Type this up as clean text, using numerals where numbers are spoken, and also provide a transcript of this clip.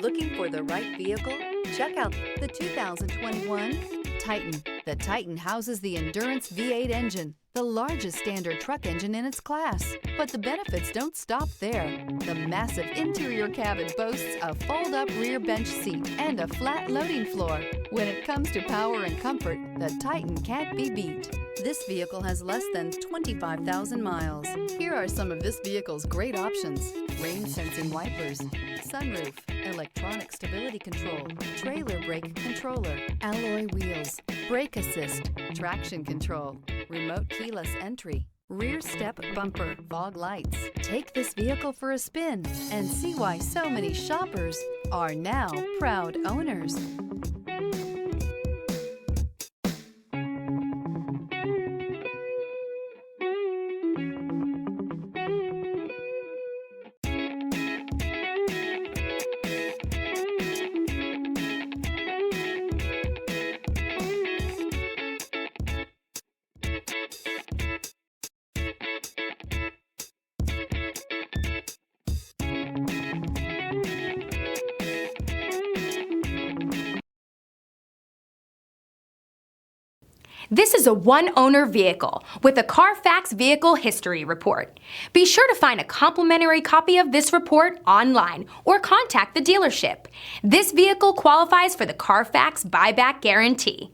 Looking for the right vehicle? Check out the 2021 Titan. The Titan houses the Endurance V8 engine, the largest standard truck engine in its class. But the benefits don't stop there. The massive interior cabin boasts a fold-up rear bench seat and a flat loading floor. When it comes to power and comfort, the Titan can't be beat. This vehicle has less than 25,000 miles. Here are some of this vehicle's great options: rain sensing wipers, sunroof, electronic stability control, trailer brake controller, alloy wheels, brake assist, traction control, remote keyless entry, rear step bumper, fog lights. Take this vehicle for a spin and see why so many shoppers are now proud owners. This is a one-owner vehicle with a Carfax Vehicle History Report. Be sure to find a complimentary copy of this report online or contact the dealership. This vehicle qualifies for the Carfax Buyback Guarantee.